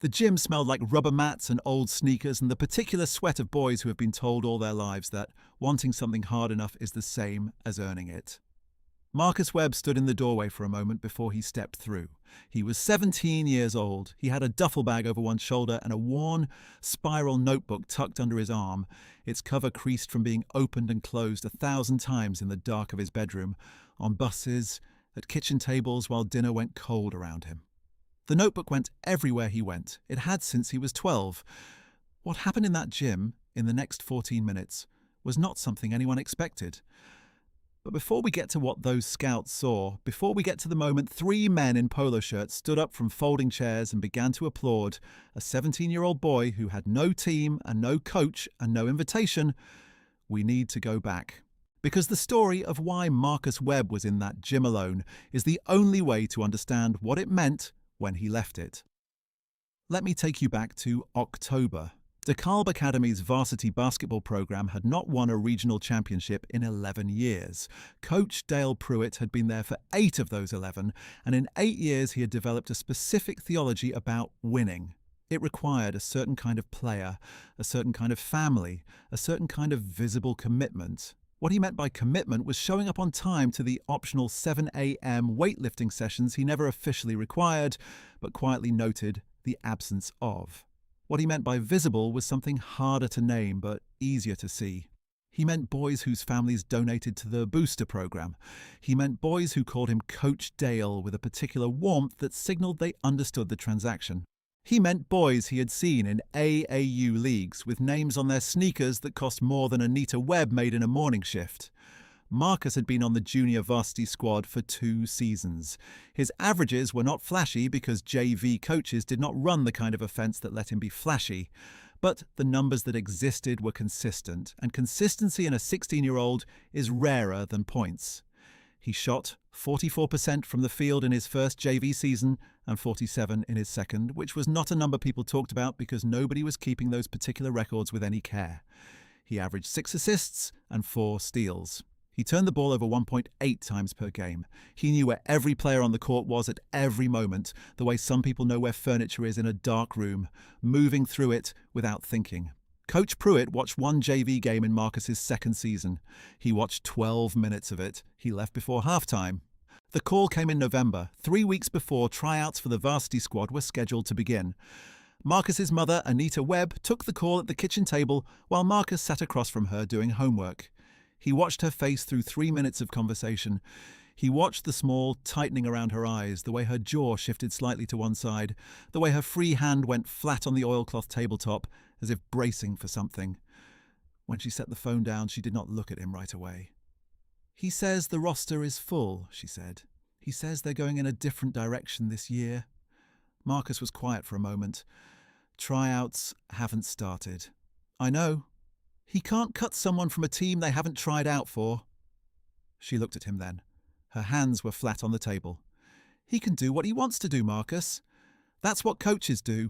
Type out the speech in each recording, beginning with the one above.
The gym smelled like rubber mats and old sneakers and the particular sweat of boys who have been told all their lives that wanting something hard enough is the same as earning it. Marcus Webb stood in the doorway for a moment before he stepped through. He was 17 years old. He had a duffel bag over one shoulder and a worn, spiral notebook tucked under his arm, its cover creased from being opened and closed 1,000 times in the dark of his bedroom, on buses, at kitchen tables while dinner went cold around him. The notebook went everywhere he went. It had since he was 12. What happened in that gym in the next 14 minutes was not something anyone expected. But before we get to what those scouts saw, before we get to the moment 3 men in polo shirts stood up from folding chairs and began to applaud a 17-year-old boy who had no team and no coach and no invitation, we need to go back. Because the story of why Marcus Webb was in that gym alone is the only way to understand what it meant when he left it. Let me take you back to October. DeKalb Academy's varsity basketball program had not won a regional championship in 11 years. Coach Dale Pruitt had been there for 8 of those 11, and in 8 years he had developed a specific theology about winning. It required a certain kind of player, a certain kind of family, a certain kind of visible commitment. What he meant by commitment was showing up on time to the optional 7 a.m. weightlifting sessions he never officially required, but quietly noted the absence of. What he meant by visible was something harder to name but easier to see. He meant boys whose families donated to the booster program. He meant boys who called him Coach Dale with a particular warmth that signaled they understood the transaction. He meant boys he had seen in AAU leagues with names on their sneakers that cost more than Anita Webb made in a morning shift. Marcus had been on the junior varsity squad for 2 seasons. His averages were not flashy because JV coaches did not run the kind of offense that let him be flashy. But the numbers that existed were consistent, and consistency in a 16-year-old is rarer than points. He shot 44% from the field in his first JV season and 47% in his second, which was not a number people talked about because nobody was keeping those particular records with any care. He averaged 6 assists and 4 steals. He turned the ball over 1.8 times per game. He knew where every player on the court was at every moment, the way some people know where furniture is in a dark room, moving through it without thinking. Coach Pruitt watched one JV game in Marcus's second season. He watched 12 minutes of it. He left before halftime. The call came in November, 3 weeks before tryouts for the varsity squad were scheduled to begin. Marcus's mother, Anita Webb, took the call at the kitchen table while Marcus sat across from her doing homework. He watched her face through 3 minutes of conversation. He watched the small tightening around her eyes, the way her jaw shifted slightly to one side, the way her free hand went flat on the oilcloth tabletop, as if bracing for something. When she set the phone down, she did not look at him right away. "He says the roster is full," she said. "He says they're going in a different direction this year." Marcus was quiet for a moment. "Tryouts haven't started." "I know. He can't cut someone from a team they haven't tried out for." She looked at him then. Her hands were flat on the table. "He can do what he wants to do, Marcus. That's what coaches do."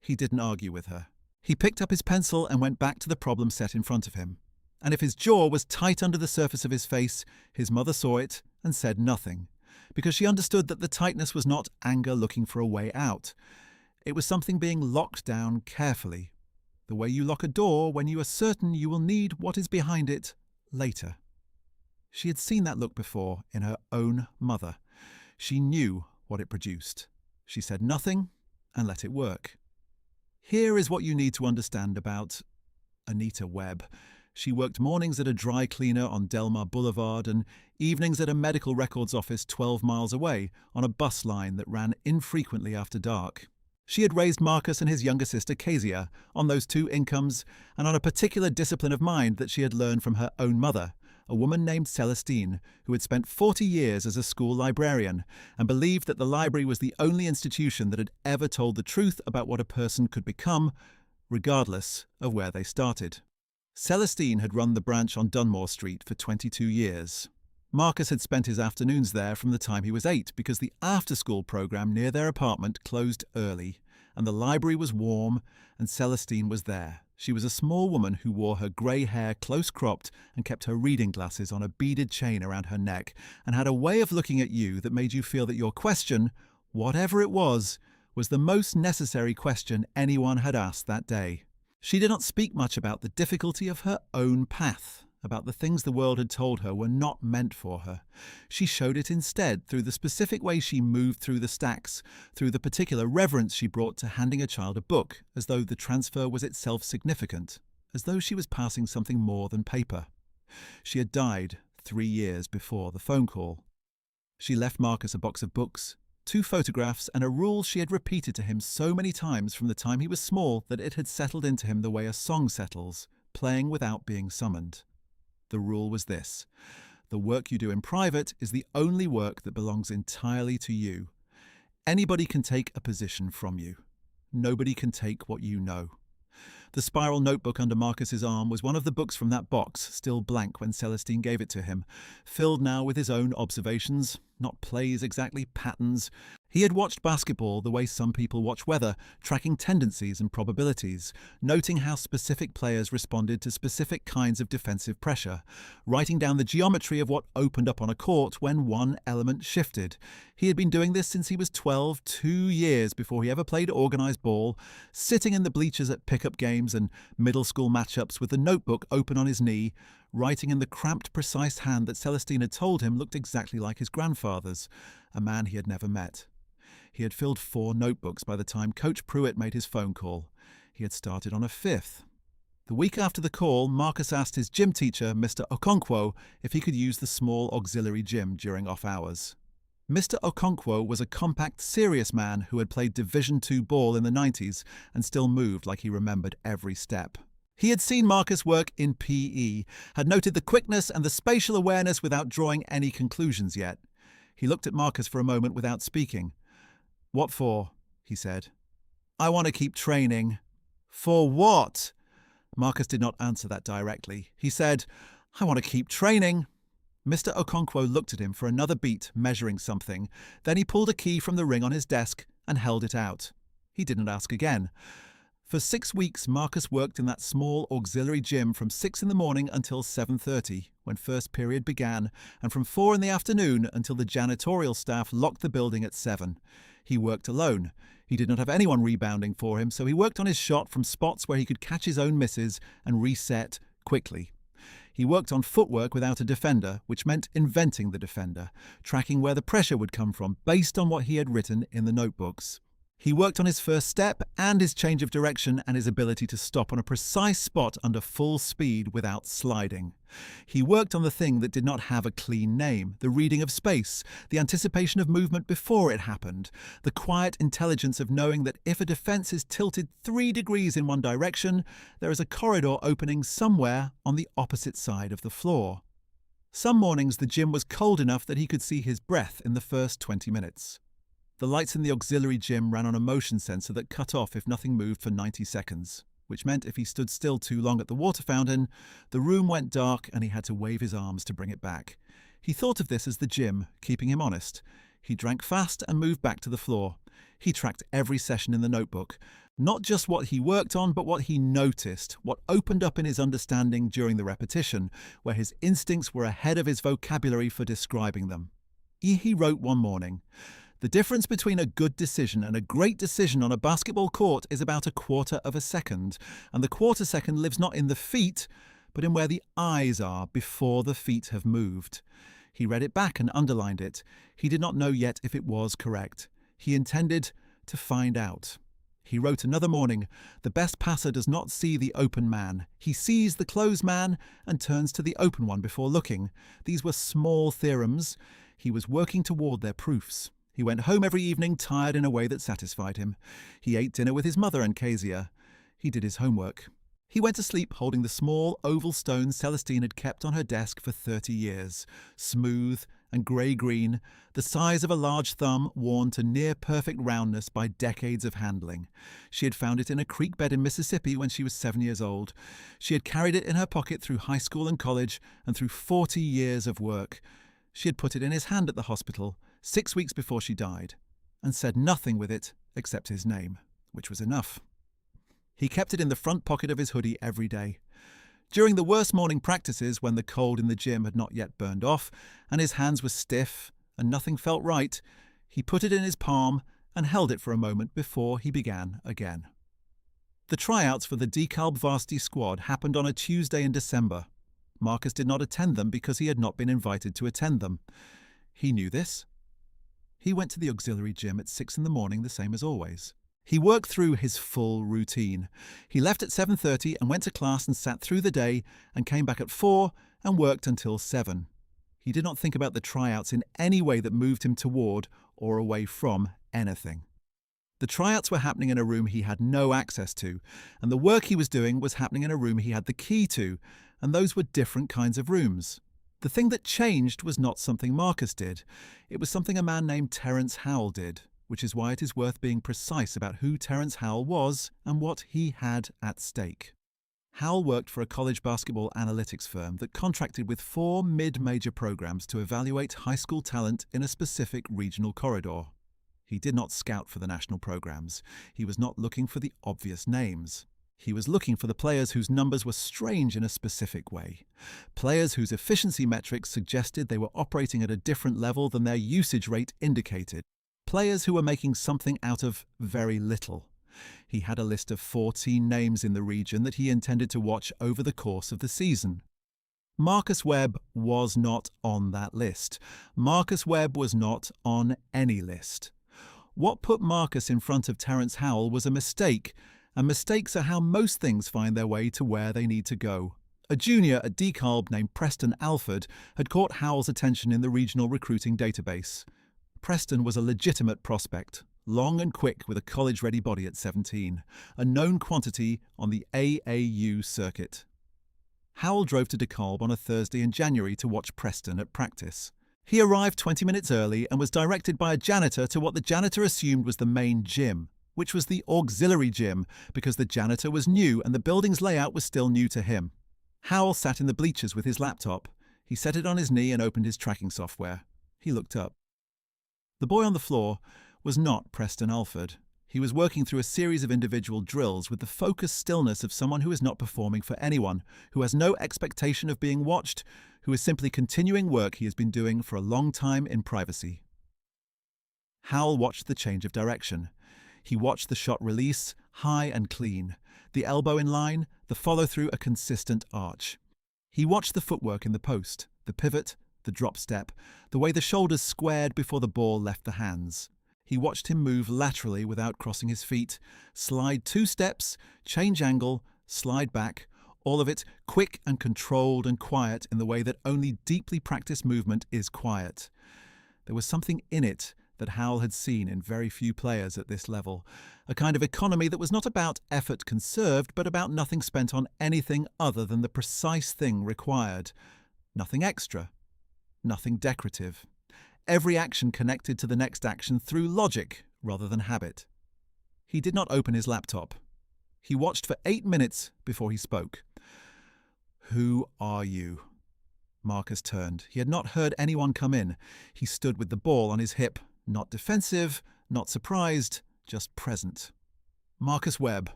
He didn't argue with her. He picked up his pencil and went back to the problem set in front of him. And if his jaw was tight under the surface of his face, his mother saw it and said nothing, because she understood that the tightness was not anger looking for a way out. It was something being locked down carefully, the way you lock a door when you are certain you will need what is behind it later. She had seen that look before in her own mother. She knew what it produced. She said nothing and let it work. Here is what you need to understand about Anita Webb. She worked mornings at a dry cleaner on Delmar Boulevard and evenings at a medical records office 12 miles away on a bus line that ran infrequently after dark. She had raised Marcus and his younger sister Kezia on those 2 incomes and on a particular discipline of mind that she had learned from her own mother, a woman named Celestine, who had spent 40 years as a school librarian and believed that the library was the only institution that had ever told the truth about what a person could become, regardless of where they started. Celestine had run the branch on Dunmore Street for 22 years. Marcus had spent his afternoons there from the time he was 8 because the after-school program near their apartment closed early, and the library was warm, and Celestine was there. She was a small woman who wore her grey hair close-cropped and kept her reading glasses on a beaded chain around her neck, and had a way of looking at you that made you feel that your question, whatever it was was the most necessary question anyone had asked that day. She did not speak much about the difficulty of her own path, about the things the world had told her were not meant for her. She showed it instead through the specific way she moved through the stacks, through the particular reverence she brought to handing a child a book, as though the transfer was itself significant, as though she was passing something more than paper. She had died 3 years before the phone call. She left Marcus a box of books, 2 photographs, and a rule she had repeated to him so many times from the time he was small that it had settled into him the way a song settles, playing without being summoned. The rule was this: the work you do in private is the only work that belongs entirely to you. Anybody can take a position from you. Nobody can take what you know. The spiral notebook under Marcus's arm was one of the books from that box, still blank when Celestine gave it to him, filled now with his own observations, not plays exactly, patterns. He had watched basketball the way some people watch weather, tracking tendencies and probabilities, noting how specific players responded to specific kinds of defensive pressure, writing down the geometry of what opened up on a court when one element shifted. He had been doing this since he was 12, 2 years before he ever played organised ball, sitting in the bleachers at pickup games and middle school matchups with the notebook open on his knee, writing in the cramped, precise hand that Celestine had told him looked exactly like his grandfather's, a man he had never met. He had filled 4 notebooks by the time Coach Pruitt made his phone call. He had started on a 5th. The week after the call, Marcus asked his gym teacher, Mr. Okonkwo, if he could use the small auxiliary gym during off hours. Mr. Okonkwo was a compact, serious man who had played Division II ball in the 90s and still moved like he remembered every step. He had seen Marcus work in PE, had noted the quickness and the spatial awareness without drawing any conclusions yet. He looked at Marcus for a moment without speaking. "What for?" he said. "I want to keep training." "For what?" Marcus did not answer that directly. He said, "I want to keep training." Mr. Okonkwo looked at him for another beat, measuring something. Then he pulled a key from the ring on his desk and held it out. He didn't ask again. For 6 weeks, Marcus worked in that small auxiliary gym from 6 in the morning until 7:30, when first period began, and from 4 in the afternoon until the janitorial staff locked the building at 7. He worked alone. He did not have anyone rebounding for him, so he worked on his shot from spots where he could catch his own misses and reset quickly. He worked on footwork without a defender, which meant inventing the defender, tracking where the pressure would come from based on what he had written in the notebooks. He worked on his first step and his change of direction and his ability to stop on a precise spot under full speed without sliding. He worked on the thing that did not have a clean name, the reading of space, the anticipation of movement before it happened, the quiet intelligence of knowing that if a defense is tilted 3 degrees in one direction, there is a corridor opening somewhere on the opposite side of the floor. Some mornings the gym was cold enough that he could see his breath in the first 20 minutes. The lights in the auxiliary gym ran on a motion sensor that cut off if nothing moved for 90 seconds, which meant if he stood still too long at the water fountain, the room went dark and he had to wave his arms to bring it back. He thought of this as the gym, keeping him honest. He drank fast and moved back to the floor. He tracked every session in the notebook, not just what he worked on, but what he noticed, what opened up in his understanding during the repetition, where his instincts were ahead of his vocabulary for describing them. He wrote one morning, "The difference between a good decision and a great decision on a basketball court is about 1/4 of a second, and the 1/4 second lives not in the feet, but in where the eyes are before the feet have moved." He read it back and underlined it. He did not know yet if it was correct. He intended to find out. He wrote another morning, "The best passer does not see the open man. He sees the closed man and turns to the open one before looking." These were small theorems. He was working toward their proofs. He went home every evening tired in a way that satisfied him. He ate dinner with his mother and Kezia. He did his homework. He went to sleep holding the small oval stone Celestine had kept on her desk for 30 years, smooth and grey-green, the size of a large thumb worn to near-perfect roundness by decades of handling. She had found it in a creek bed in Mississippi when she was 7 years old. She had carried it in her pocket through high school and college and through 40 years of work. She had put it in his hand at the hospital 6 weeks before she died, and said nothing with it except his name, which was enough. He kept it in the front pocket of his hoodie every day. During the worst morning practices, when the cold in the gym had not yet burned off, and his hands were stiff and nothing felt right, he put it in his palm and held it for a moment before he began again. The tryouts for the DCALB varsity squad happened on a Tuesday in December. Marcus did not attend them because he had not been invited to attend them. He knew this. He went to the auxiliary gym at 6 in the morning, the same as always. He worked through his full routine. He left at 7:30 and went to class and sat through the day and came back at 4 and worked until 7. He did not think about the tryouts in any way that moved him toward or away from anything. The tryouts were happening in a room he had no access to, and the work he was doing was happening in a room he had the key to, and those were different kinds of rooms. The thing that changed was not something Marcus did. It was something a man named Terence Howell did, which is why it is worth being precise about who Terence Howell was and what he had at stake. Howell worked for a college basketball analytics firm that contracted with 4 mid-major programs to evaluate high school talent in a specific regional corridor. He did not scout for the national programs. He was not looking for the obvious names. He was looking for the players whose numbers were strange in a specific way. Players whose efficiency metrics suggested they were operating at a different level than their usage rate indicated. Players who were making something out of very little. He had a list of 14 names in the region that he intended to watch over the course of the season. Marcus Webb was not on that list. Marcus Webb was not on any list. What put Marcus in front of Terence Howell was a mistake, and mistakes are how most things find their way to where they need to go. A junior at DCALB named Preston Alford had caught Howell's attention in the regional recruiting database. Preston was a legitimate prospect, long and quick with a college-ready body at 17, a known quantity on the AAU circuit. Howell drove to DeKalb on a Thursday in January to watch Preston at practice. He arrived 20 minutes early and was directed by a janitor to what the janitor assumed was the main gym, which was the auxiliary gym because the janitor was new and the building's layout was still new to him. Howell sat in the bleachers with his laptop. He set it on his knee and opened his tracking software. He looked up. The boy on the floor was not Preston Alford. He was working through a series of individual drills with the focused stillness of someone who is not performing for anyone, who has no expectation of being watched, who is simply continuing work he has been doing for a long time in privacy. Howell watched the change of direction. He watched the shot release, high and clean, the elbow in line, the follow-through a consistent arch. He watched the footwork in the post, the pivot, the drop step, the way the shoulders squared before the ball left the hands. He watched him move laterally without crossing his feet, slide 2 steps, change angle, slide back, all of it quick and controlled and quiet in the way that only deeply practiced movement is quiet. There was something in it that Howell had seen in very few players at this level, a kind of economy that was not about effort conserved, but about nothing spent on anything other than the precise thing required. Nothing extra, nothing decorative. Every action connected to the next action through logic rather than habit. He did not open his laptop. He watched for 8 minutes before he spoke. "Who are you?" Marcus turned. He had not heard anyone come in. He stood with the ball on his hip, not defensive, not surprised, just present. Marcus Webb.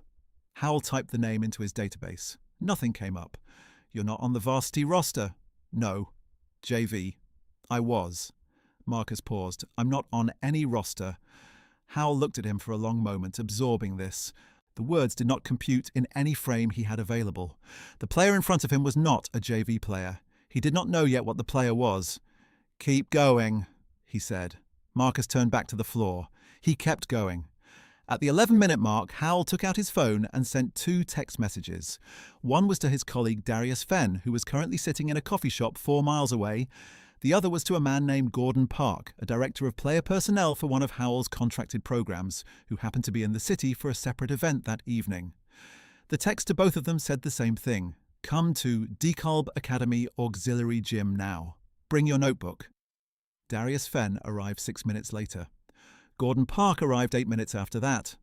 Howell typed the name into his database. Nothing came up. "You're not on the varsity roster." "No." "JV." "I was." Marcus paused. "I'm not on any roster." Howell looked at him for a long moment, absorbing this. The words did not compute in any frame he had available. The player in front of him was not a JV player. He did not know yet what the player was. "Keep going," he said. Marcus turned back to the floor. He kept going. At the 11-minute mark, Howell took out his phone and sent 2 text messages. One was to his colleague Darius Fenn, who was currently sitting in a coffee shop 4 miles away. The other was to a man named Gordon Park, a director of player personnel for one of Howell's contracted programs, who happened to be in the city for a separate event that evening. The text to both of them said the same thing. "Come to DCALB Academy Auxiliary Gym now. Bring your notebook." Darius Fenn arrived 6 minutes later. Gordon Park arrived 8 minutes after that.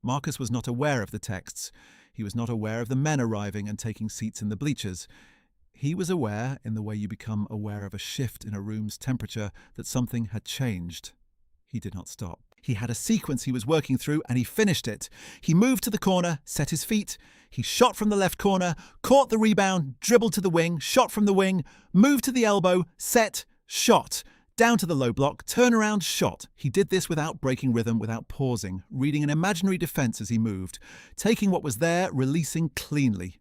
Marcus was not aware of the texts. He was not aware of the men arriving and taking seats in the bleachers. He was aware, in the way you become aware of a shift in a room's temperature, that something had changed. He did not stop. He had a sequence he was working through, and he finished it. He moved to the corner, set his feet. He shot from the left corner, caught the rebound, dribbled to the wing, shot from the wing, moved to the elbow, set, shot. Down to the low block, turn around, shot. He did this without breaking rhythm, without pausing, reading an imaginary defence as he moved, taking what was there, releasing cleanly.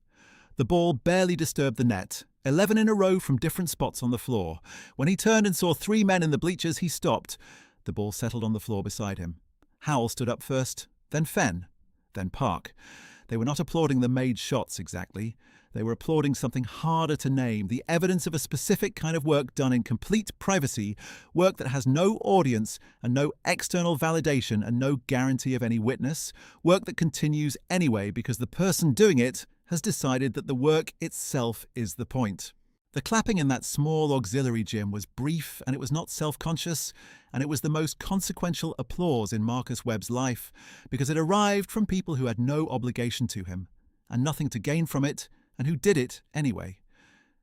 The ball barely disturbed the net, 11 in a row from different spots on the floor. When he turned and saw 3 men in the bleachers, he stopped. The ball settled on the floor beside him. Howell stood up first, then Fenn, then Park. They were not applauding the made shots exactly. They were applauding something harder to name, the evidence of a specific kind of work done in complete privacy, work that has no audience and no external validation and no guarantee of any witness, work that continues anyway because the person doing it has decided that the work itself is the point. The clapping in that small auxiliary gym was brief, and it was not self-conscious, and it was the most consequential applause in Marcus Webb's life, because it arrived from people who had no obligation to him, and nothing to gain from it, and who did it anyway,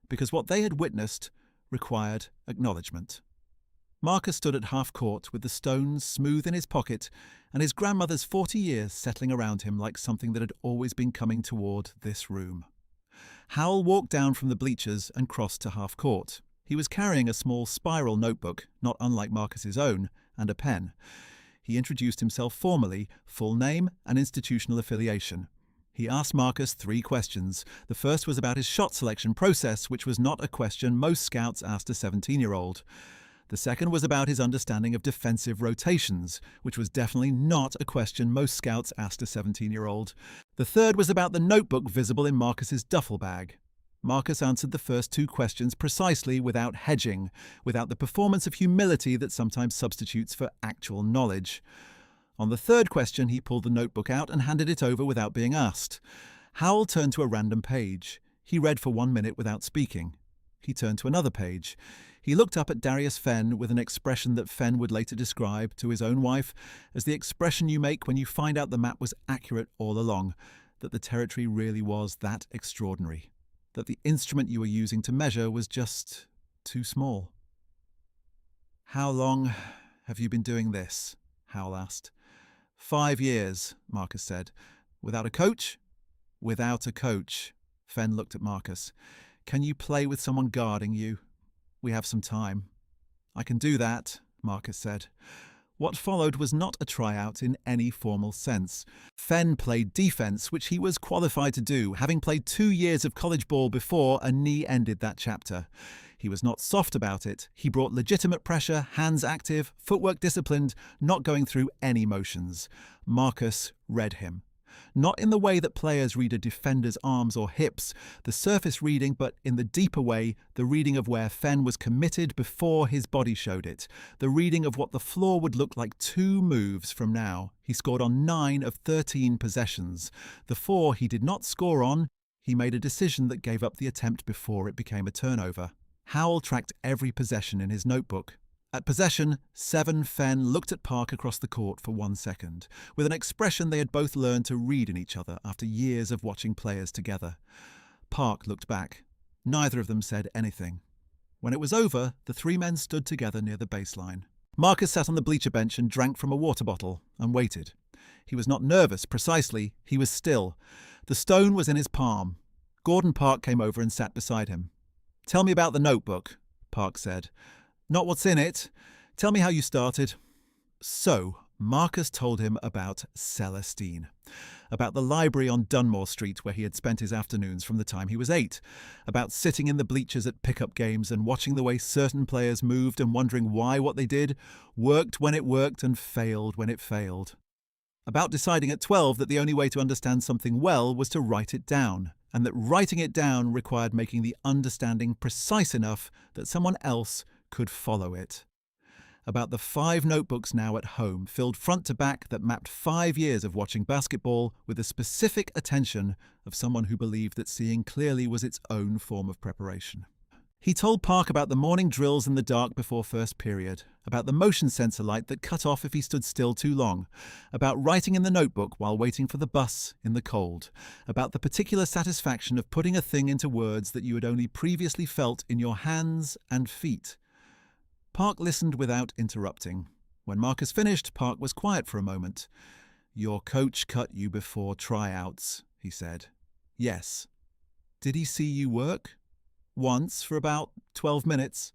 because what they had witnessed required acknowledgement. Marcus stood at half-court with the stones smooth in his pocket and his grandmother's 40 years settling around him like something that had always been coming toward this room. Howell walked down from the bleachers and crossed to half-court. He was carrying a small spiral notebook, not unlike Marcus's own, and a pen. He introduced himself formally, full name and institutional affiliation. He asked Marcus 3 questions. The first was about his shot selection process, which was not a question most scouts asked a 17-year-old. The second was about his understanding of defensive rotations, which was definitely not a question most scouts asked a 17-year-old. The third was about the notebook visible in Marcus's duffel bag. Marcus answered the first 2 questions precisely without hedging, without the performance of humility that sometimes substitutes for actual knowledge. On the third question, he pulled the notebook out and handed it over without being asked. Howell turned to a random page. He read for 1 minute without speaking. He turned to another page. He looked up at Darius Fenn with an expression that Fenn would later describe to his own wife as the expression you make when you find out the map was accurate all along, that the territory really was that extraordinary, that the instrument you were using to measure was just too small. "How long have you been doing this?" Howell asked. 5 years, Marcus said. "Without a coach?" "Without a coach." Fenn looked at Marcus. "Can you play with someone guarding you? We have some time." "I can do that," Marcus said. What followed was not a tryout in any formal sense. Fenn played defense, which he was qualified to do, having played 2 years of college ball before a knee ended that chapter. He was not soft about it. He brought legitimate pressure, hands active, footwork disciplined, not going through any motions. Marcus read him. Not in the way that players read a defender's arms or hips, the surface reading, but in the deeper way, the reading of where Fenn was committed before his body showed it, the reading of what the floor would look like 2 moves from now. He scored on 9 of 13 possessions. The 4 he did not score on, he made a decision that gave up the attempt before it became a turnover. Howell tracked every possession in his notebook. At possession 7, Fenn looked at Park across the court for 1 second, with an expression they had both learned to read in each other after years of watching players together. Park looked back. Neither of them said anything. When it was over, the 3 men stood together near the baseline. Marcus sat on the bleacher bench and drank from a water bottle and waited. He was not nervous, precisely. He was still. The stone was in his palm. Gordon Park came over and sat beside him. "Tell me about the notebook," Park said. "Not what's in it. Tell me how you started." So, Marcus told him about Celestine, about the library on Dunmore Street where he had spent his afternoons from the time he was 8, about sitting in the bleachers at pickup games and watching the way certain players moved and wondering why what they did worked when it worked and failed when it failed. About deciding at 12 that the only way to understand something well was to write it down, and that writing it down required making the understanding precise enough that someone else could follow it. About the 5 notebooks now at home, filled front to back, that mapped 5 years of watching basketball with the specific attention of someone who believed that seeing clearly was its own form of preparation. He told Park about the morning drills in the dark before first period, about the motion sensor light that cut off if he stood still too long, about writing in the notebook while waiting for the bus in the cold, about the particular satisfaction of putting a thing into words that you had only previously felt in your hands and feet. Park listened without interrupting. When Marcus finished, Park was quiet for a moment. "Your coach cut you before tryouts," he said. "Yes." "Did he see you work?" "Once, for about 12 minutes.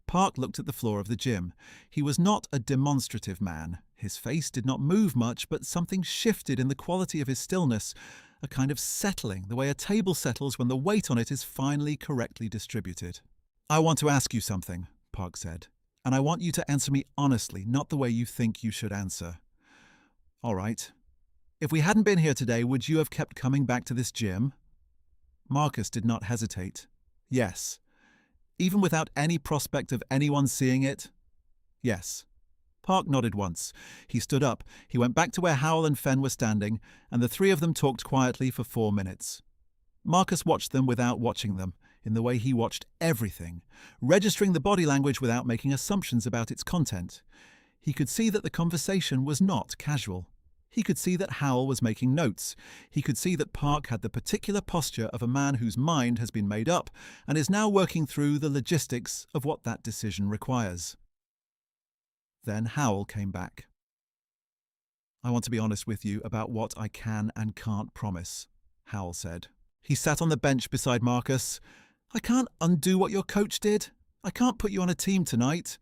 Park looked at the floor of the gym. He was not a demonstrative man. His face did not move much, but something shifted in the quality of his stillness, a kind of settling, the way a table settles when the weight on it is finally correctly distributed. "I want to ask you something," Park said, "and I want you to answer me honestly, not the way you think you should answer." "All right. If we hadn't been here today, would you have kept coming back to this gym?" Marcus did not hesitate. "Yes." "Even without any prospect of anyone seeing it?" "Yes." Park nodded once. He stood up. He went back to where Howell and Fenn were standing, and the three of them talked quietly for 4 minutes. Marcus watched them without watching them, in the way he watched everything, registering the body language without making assumptions about its content. He could see that the conversation was not casual. He could see that Howell was making notes. He could see that Park had the particular posture of a man whose mind has been made up and is now working through the logistics of what that decision requires. Then Howell came back. "I want to be honest with you about what I can and can't promise," Howell said. He sat on the bench beside Marcus. "I can't undo what your coach did. I can't put you on a team tonight."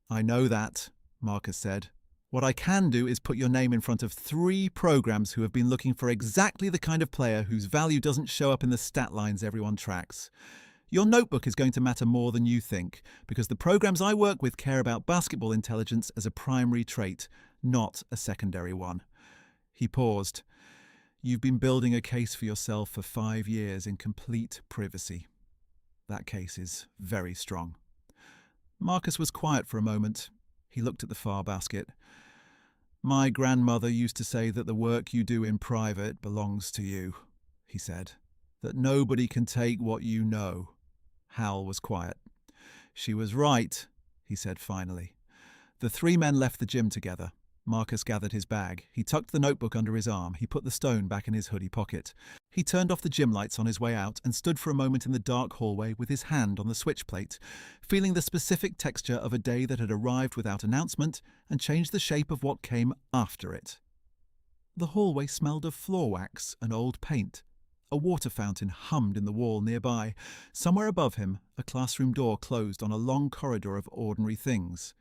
"I know that," Marcus said. "What I can do is put your name in front of 3 programs who have been looking for exactly the kind of player whose value doesn't show up in the stat lines everyone tracks. Your notebook is going to matter more than you think, because the programs I work with care about basketball intelligence as a primary trait, not a secondary one." He paused. "You've been building a case for yourself for 5 years in complete privacy. That case is very strong." Marcus was quiet for a moment. He looked at the far basket. "My grandmother used to say that the work you do in private belongs to you," he said. "That nobody can take what you know." Howell was quiet. "She was right," he said finally. The 3 men left the gym together. Marcus gathered his bag. He tucked the notebook under his arm. He put the stone back in his hoodie pocket. He turned off the gym lights on his way out and stood for a moment in the dark hallway with his hand on the switch plate, feeling the specific texture of a day that had arrived without announcement and changed the shape of what came after it. The hallway smelled of floor wax and old paint. A water fountain hummed in the wall nearby. Somewhere above him, a classroom door closed on a long corridor of ordinary things.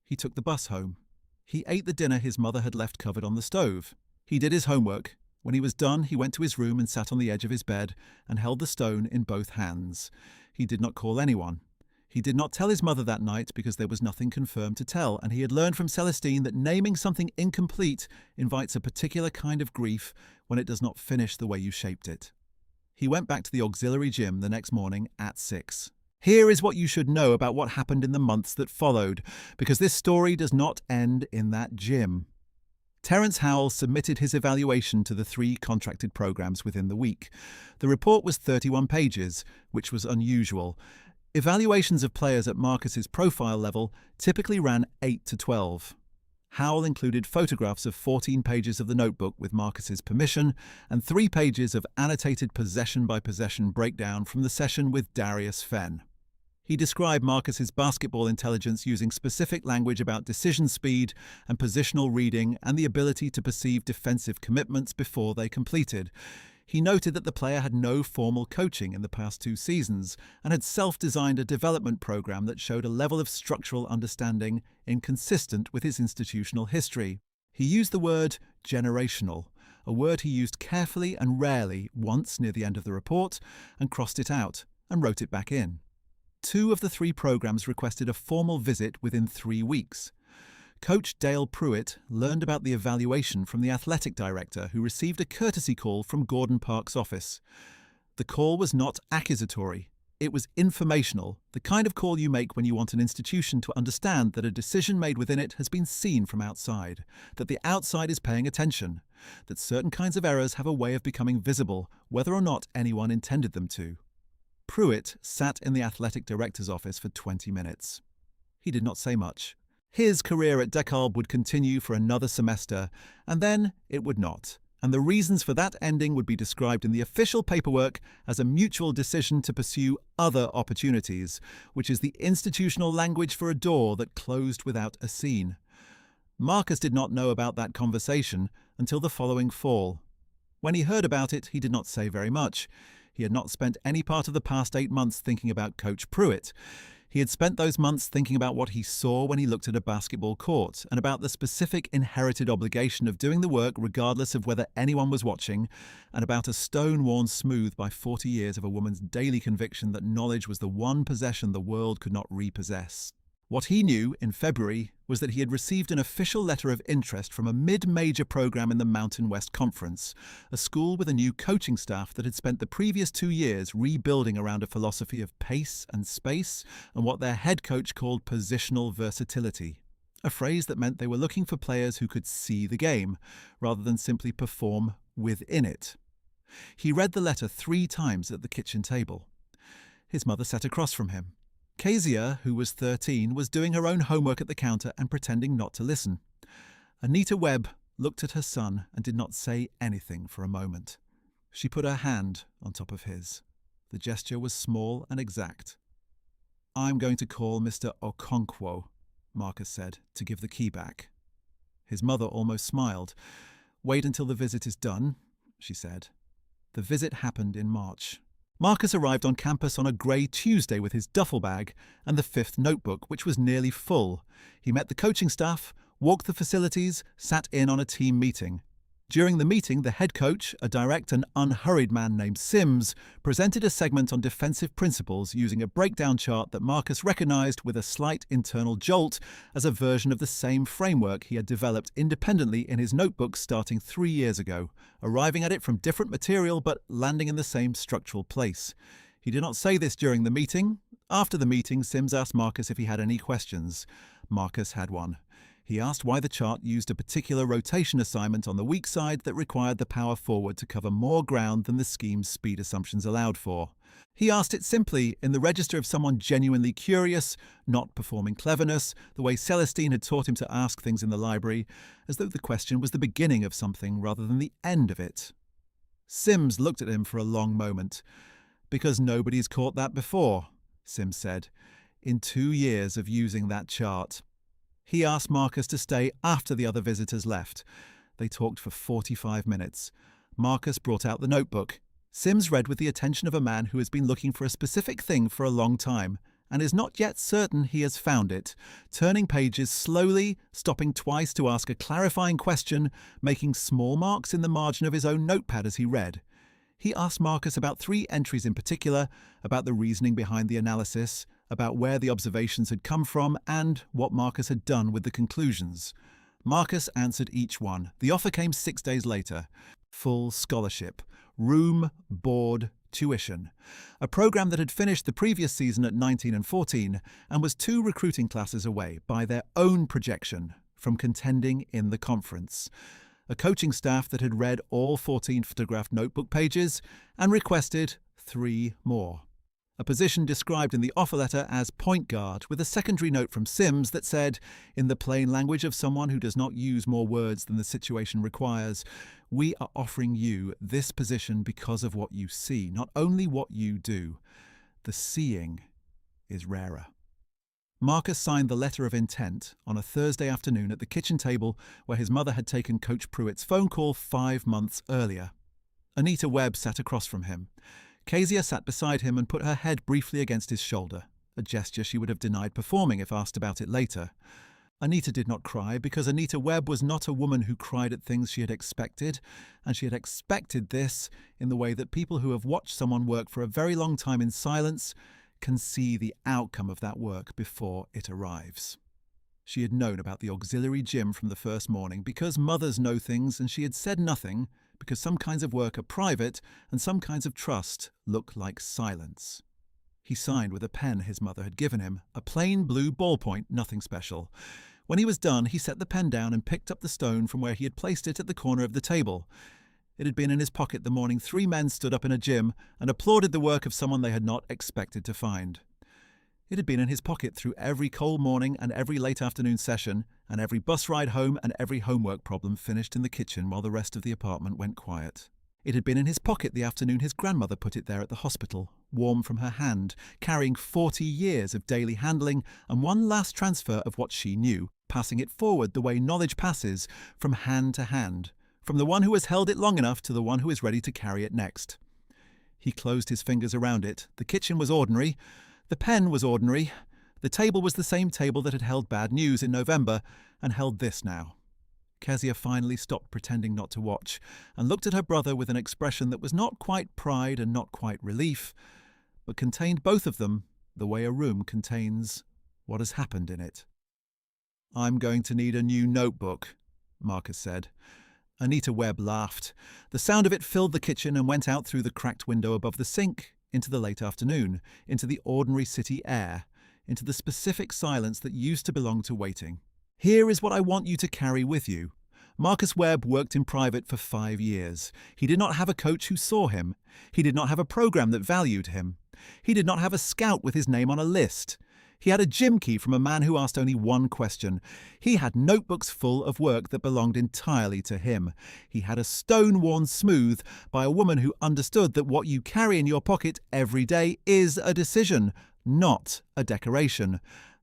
He took the bus home. He ate the dinner his mother had left covered on the stove. He did his homework. When he was done, he went to his room and sat on the edge of his bed and held the stone in both hands. He did not call anyone. He did not tell his mother that night because there was nothing confirmed to tell, and he had learned from Celestine that naming something incomplete invites a particular kind of grief when it does not finish the way you shaped it. He went back to the auxiliary gym the next morning at 6. Here is what you should know about what happened in the months that followed, because this story does not end in that gym. Terence Howell submitted his evaluation to the 3 contracted programs within the week. The report was 31 pages, which was unusual. Evaluations of players at Marcus's profile level typically ran 8 to 12. Howell included photographs of 14 pages of the notebook with Marcus's permission and 3 pages of annotated possession-by-possession breakdown from the session with Darius Fenn. He described Marcus's basketball intelligence using specific language about decision speed and positional reading and the ability to perceive defensive commitments before they completed. He noted that the player had no formal coaching in the past 2 seasons and had self-designed a development program that showed a level of structural understanding inconsistent with his institutional history. He used the word generational, a word he used carefully and rarely once near the end of the report, and crossed it out and wrote it back in. 2 of the 3 programs requested a formal visit within 3 weeks. Coach Dale Pruitt learned about the evaluation from the athletic director, who received a courtesy call from Gordon Park's office. The call was not accusatory. It was informational, the kind of call you make when you want an institution to understand that a decision made within it has been seen from outside, that the outside is paying attention, that certain kinds of errors have a way of becoming visible, whether or not anyone intended them to. Pruitt sat in the athletic director's office for 20 minutes. He did not say much. His career at DeKalb would continue for another semester, and then it would not, and the reasons for that ending would be described in the official paperwork as a mutual decision to pursue other opportunities, which is the institutional language for a door that closed without a scene. Marcus did not know about that conversation until the following fall. When he heard about it, he did not say very much. He had not spent any part of the past 8 months thinking about Coach Pruitt. He had spent those months thinking about what he saw when he looked at a basketball court and about the specific inherited obligation of doing the work regardless of whether anyone was watching, and about a stone worn smooth by 40 years of a woman's daily conviction that knowledge was the one possession the world could not repossess. What he knew in February was that he had received an official letter of interest from a mid-major program in the Mountain West Conference, a school with a new coaching staff that had spent the previous 2 years rebuilding around a philosophy of pace and space and what their head coach called positional versatility, a phrase that meant they were looking for players who could see the game rather than simply perform within it. He read the letter 3 times at the kitchen table. His mother sat across from him. Kezia, who was 13, was doing her own homework at the counter and pretending not to listen. Anita Webb looked at her son and did not say anything for a moment. She put her hand on top of his. The gesture was small and exact. "I'm going to call Mr. Okonkwo," Marcus said, "to give the key back." His mother almost smiled. "Wait until the visit is done," she said. The visit happened in March. Marcus arrived on campus on a grey Tuesday with his duffel bag and the 5th notebook, which was nearly full. He met the coaching staff, walked the facilities, sat in on a team meeting. During the meeting, the head coach, a direct and unhurried man named Sims, presented a segment on defensive principles using a breakdown chart that Marcus recognized with a slight internal jolt as a version of the same framework he had developed independently in his notebook starting 3 years ago, arriving at it from different material but landing in the same structural place. He did not say this during the meeting. After the meeting, Sims asked Marcus if he had any questions. Marcus had one. He asked why the chart used a particular rotation assignment on the weak side that required the power forward to cover more ground than the scheme's speed assumptions allowed for. He asked it simply, in the register of someone genuinely curious, not performing cleverness, the way Celestine had taught him to ask things in the library, as though the question was the beginning of something rather than the end of it. Sims looked at him for a long moment. "Because nobody's caught that before," Sims said, "in 2 years of using that chart." He asked Marcus to stay after the other visitors left. They talked for 45 minutes. Marcus brought out the notebook. Sims read with the attention of a man who has been looking for a specific thing for a long time and is not yet certain he has found it, turning pages slowly, stopping twice to ask a clarifying question, making small marks in the margin of his own notepad as he read. He asked Marcus about 3 entries in particular, about the reasoning behind the analysis, about where the observations had come from, and what Marcus had done with the conclusions. Marcus answered each one. The offer came 6 days later. Full scholarship. Room, board, tuition. A program that had finished the previous season at 19 and 14 and was 2 recruiting classes away, by their own projection, from contending in the conference. A coaching staff that had read all 14 photographed notebook pages and requested 3 more. A position described in the offer letter as point guard, with a secondary note from Sims that said, in the plain language of someone who does not use more words than the situation requires, "We are offering you this position because of what you see, not only what you do. The seeing is rarer." Marcus signed the letter of intent on a Thursday afternoon at the kitchen table where his mother had taken Coach Pruitt's phone call 5 months earlier. Anita Webb sat across from him. Kezia sat beside him and put her head briefly against his shoulder, a gesture she would have denied performing if asked about it later. Anita did not cry because Anita Webb was not a woman who cried at things she had expected, and she had expected this in the way that people who have watched someone work for a very long time in silence can see the outcome of that work before it arrives. She had known about the auxiliary gym from the first morning because mothers know things, and she had said nothing because some kinds of work are private and some kinds of trust look like silence. He signed with a pen his mother had given him, a plain blue ballpoint, nothing special. When he was done, he set the pen down and picked up the stone from where he had placed it at the corner of the table. It had been in his pocket the morning 3 men stood up in a gym and applauded the work of someone they had not expected to find. It had been in his pocket through every cold morning and every late afternoon session, and every bus ride home and every homework problem finished in the kitchen while the rest of the apartment went quiet. It had been in his pocket the afternoon his grandmother put it there at the hospital, warm from her hand, carrying 40 years of daily handling and one last transfer of what she knew, passing it forward the way knowledge passes, from hand to hand, from the one who has held it long enough to the one who is ready to carry it next. He closed his fingers around it. The kitchen was ordinary. The pen was ordinary. The table was the same table that had held bad news in November and held this now. Kezia finally stopped pretending not to watch and looked at her brother with an expression that was not quite pride and not quite relief, but contained both of them the way a room contains what has happened in it. "I'm going to need a new notebook," Marcus said. Anita Webb laughed. The sound of it filled the kitchen and went out through the cracked window above the sink, into the late afternoon, into the ordinary city air, into the specific silence that used to belong to waiting. "Here is what I want you to carry with you. Marcus Webb worked in private for 5 years. He did not have a coach who saw him. He did not have a program that valued him. He did not have a scout with his name on a list. He had a gym key from a man who asked only one question. He had notebooks full of work that belonged entirely to him. He had a stone worn smooth by a woman who understood that what you carry in your pocket every day is a decision, not a decoration.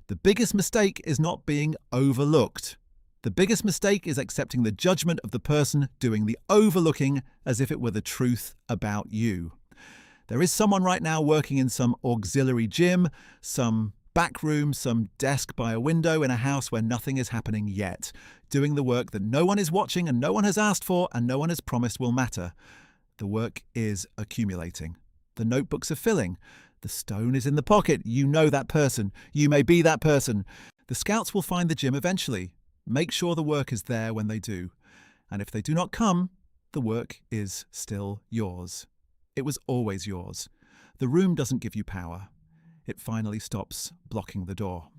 The biggest mistake is not being overlooked. The biggest mistake is accepting the judgment of the person doing the overlooking as if it were the truth about you. There is someone right now working in some auxiliary gym, some back room, some desk by a window in a house where nothing is happening yet, doing the work that no one is watching and no one has asked for and no one has promised will matter. The work is accumulating. The notebooks are filling. The stone is in the pocket. You know that person. You may be that person. The scouts will find the gym eventually. Make sure the work is there when they do. And if they do not come, the work is still yours. It was always yours. The room doesn't give you power. It finally stops blocking the door.